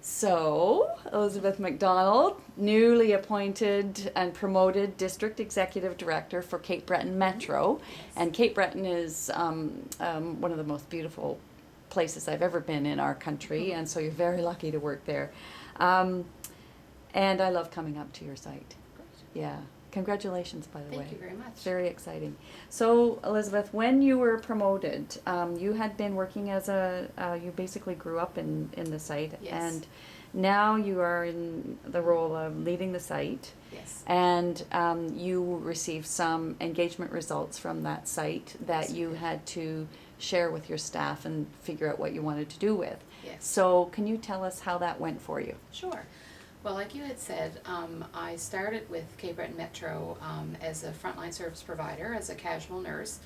So, Elizabeth MacDonald, newly appointed and promoted District Executive Director for Cape Breton Metro. And Cape Breton is one of the most beautiful places I've ever been in our country, and so you're very lucky to work there. Um, and I love coming up to your site. Yeah. Congratulations, by the way. Thank you very much. Very exciting. So, Elizabeth, when you were promoted, you had been working as you basically grew up in the site. Yes. And now you are in the role of leading the site. Yes. And you received some engagement results from that site that you had to share with your staff and figure out what you wanted to do with. Yes. So, can you tell us how that went for you? Sure. Well, like you had said, I started with Cape Breton Metro as a frontline service provider, as a casual nurse,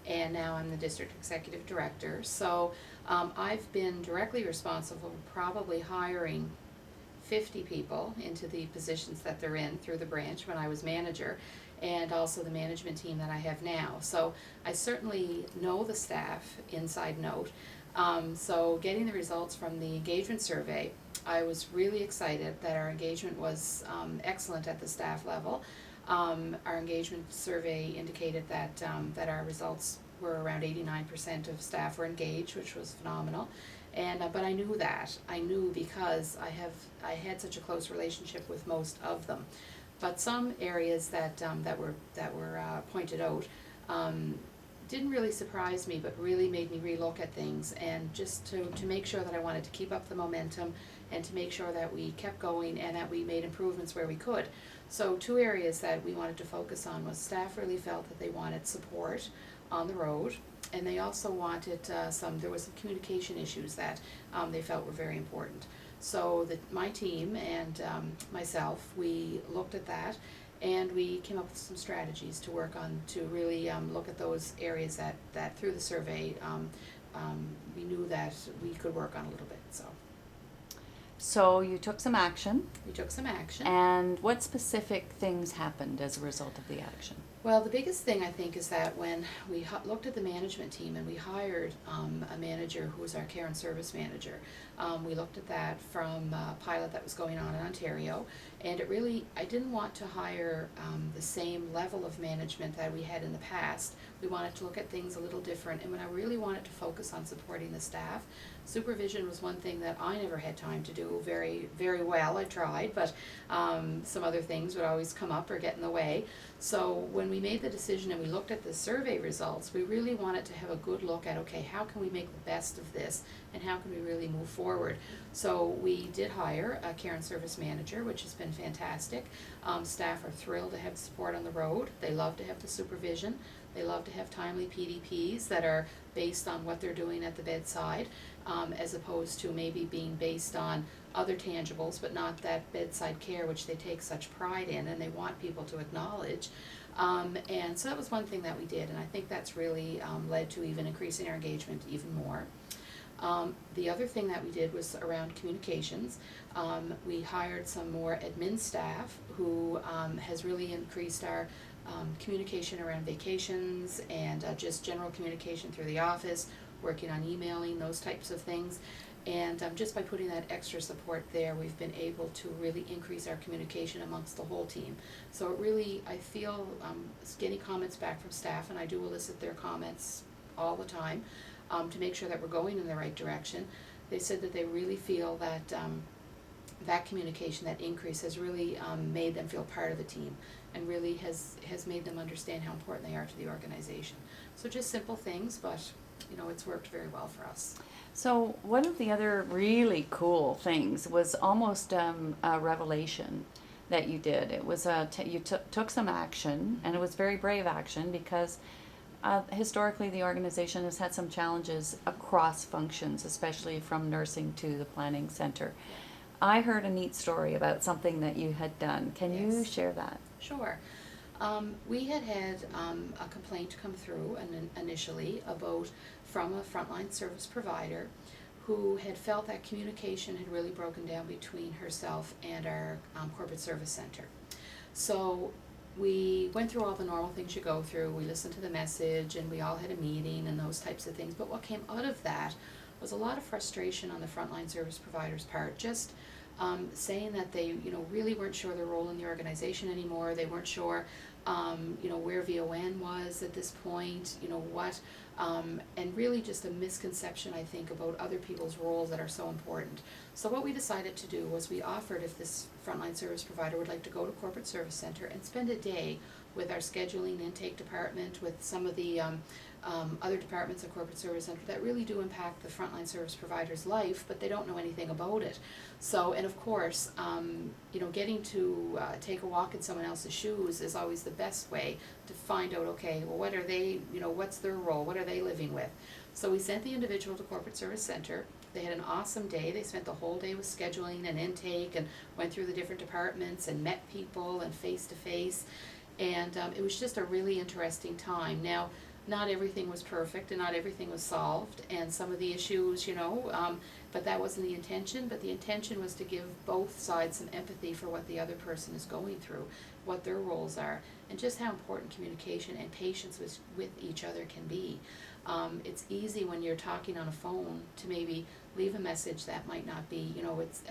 and now I'm the district executive director. So I've been directly responsible for probably hiring 50 people into the positions that they're in through the branch when I was manager, and also the management team that I have now. So I certainly know the staff inside and out. So getting the results from the engagement survey, I was really excited that our engagement was excellent at the staff level. Our engagement survey indicated that that our results were around 89% of staff were engaged, which was phenomenal. And but I knew that. I knew because I had such a close relationship with most of them. But some areas that were pointed out didn't really surprise me, but really made me relook at things, and just to make sure that I wanted to keep up the momentum and to make sure that we kept going and that we made improvements where we could. So two areas that we wanted to focus on was staff really felt that they wanted support on the road, and they also wanted there was some communication issues that they felt were very important. So my team and myself, we looked at that, and we came up with some strategies to work on to really look at those areas that through the survey we knew that we could work on a little bit. So you took some action. We took some action. And what specific things happened as a result of the action? Well, the biggest thing I think is that when we looked at the management team and we hired a manager who was our care and service manager, we looked at that from a pilot that was going on in Ontario, and I didn't want to hire the same level of management that we had in the past. We wanted to look at things a little different, and when I really wanted to focus on supporting the staff, supervision was one thing that I never had time to do very, very well. I tried, but some other things would always come up or get in the way. So when we made the decision and we looked at the survey results, we really wanted to have a good look at, okay, how can we make the best of this and how can we really move forward? So we did hire a care and service manager, which has been fantastic. Staff are thrilled to have support on the road. They love to have the supervision. They love to have timely PDPs that are based on what they're doing at the bedside, as opposed to maybe being based on other tangibles, but not that bedside care which they take such pride in and they want people to acknowledge. And so that was one thing that we did, and I think that's really led to even increasing our engagement even more. The other thing that we did was around communications. We hired some more admin staff who has really increased our communication around vacations and just general communication through the office, working on emailing, those types of things. And just by putting that extra support there, we've been able to really increase our communication amongst the whole team. So it really, I feel, getting comments back from staff, and I do elicit their comments all the time to make sure that we're going in the right direction. They said that they really feel that that communication, that increase, has really made them feel part of the team and really has made them understand how important they are to the organization. So just simple things, but it's worked very well for us. So one of the other really cool things was almost a revelation that you did. It was you took some action, and it was very brave action because historically the organization has had some challenges across functions, especially from nursing to the planning center. I heard a neat story about something that you had done. Can you share that? Sure. We had a complaint come through initially from a frontline service provider who had felt that communication had really broken down between herself and our corporate service center. So we went through all the normal things you go through. We listened to the message and we all had a meeting and those types of things. But what came out of that was a lot of frustration on the frontline service providers' part, just saying that they, really weren't sure their role in the organization anymore. They weren't sure, where VON was at this point, what, and really just a misconception, I think, about other people's roles that are so important. So what we decided to do was we offered, if this frontline service provider would like to go to Corporate Service Center and spend a day with our scheduling intake department, with some of the other departments of Corporate Service Center that really do impact the frontline service provider's life, but they don't know anything about it. So, and of course, getting to take a walk in someone else's shoes is always the best way to find out, okay, well, what are they, what's their role, what are they living with? So we sent the individual to Corporate Service Center. They had an awesome day. They spent the whole day with scheduling and intake and went through the different departments and met people and face-to-face. And it was just a really interesting time. Now, not everything was perfect and not everything was solved, and some of the issues, but that wasn't the intention. But the intention was to give both sides some empathy for what the other person is going through, what their roles are, and just how important communication and patience with each other can be. It's easy when you're talking on a phone to maybe leave a message that might not be, it's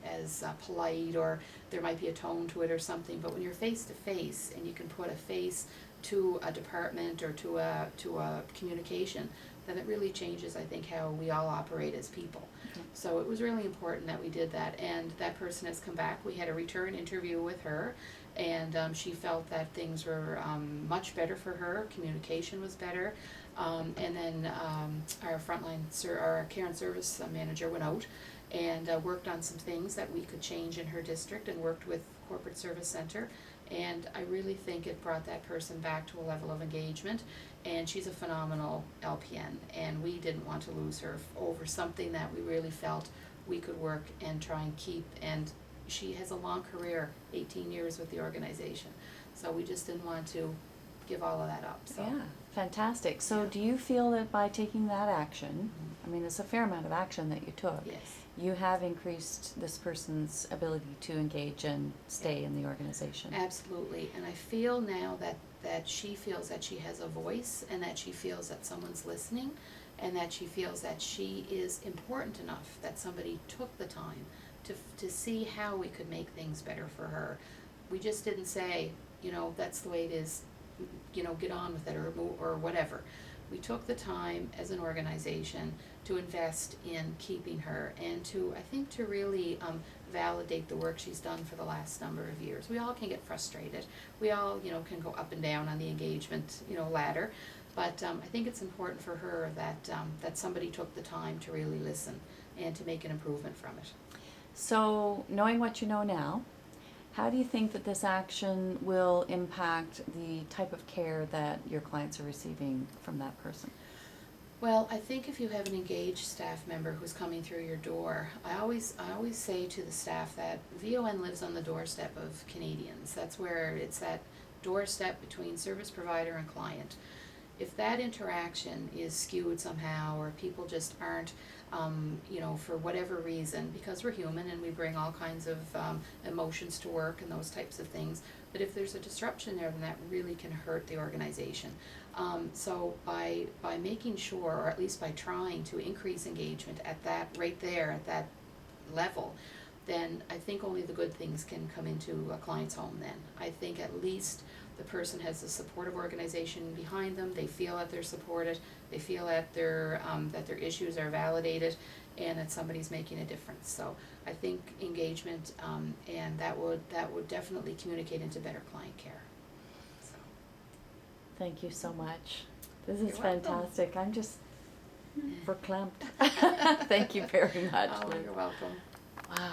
as polite, or there might be a tone to it or something. But when you're face to face and you can put a face to a department or to a communication, then it really changes, I think, how we all operate as people. Okay. So it was really important that we did that, and that person has come back. We had a return interview with her, and she felt that things were much better for her. Communication was better, and then our our care and service manager went out and worked on some things that we could change in her district, and worked with Corporate Service Center. And I really think it brought that person back to a level of engagement, and she's a phenomenal LPN, and we didn't want to lose her over something that we really felt we could work and try and keep. And she has a long career, 18 years with the organization, so we just didn't want to give all of that up. So. Yeah, fantastic. So Yeah. do you feel that by taking that action, I mean, it's a fair amount of action that you took, Yes. you have increased this person's ability to engage and stay in the organization? Absolutely, and I feel now that she feels that she has a voice, and that she feels that someone's listening, and that she feels that she is important enough that somebody took the time to see how we could make things better for her. We just didn't say, that's the way it is, get on with it, or whatever. We took the time as an organization to invest in keeping her, and I think to really validate the work she's done for the last number of years. We all can get frustrated. We all, can go up and down on the engagement, ladder. But I think it's important for her that somebody took the time to really listen and to make an improvement from it. So, knowing what you know now, how do you think that this action will impact the type of care that your clients are receiving from that person? Well, I think if you have an engaged staff member who's coming through your door, I always say to the staff that VON lives on the doorstep of Canadians. That's where it's that doorstep between service provider and client. If that interaction is skewed somehow, or people just aren't, for whatever reason, because we're human and we bring all kinds of emotions to work and those types of things, but if there's a disruption there, then that really can hurt the organization. So by making sure, or at least by trying to increase engagement at that, right there, at that level, then I think only the good things can come into a client's home then. I think at least the person has a supportive organization behind them. They feel that they're supported. They feel that their issues are validated, and that somebody's making a difference. So I think engagement, and that would definitely communicate into better client care. So. Thank you so much. This is You're welcome. fantastic. I'm just verklempt. Thank you very much, Oh, Liz. you're welcome. Wow.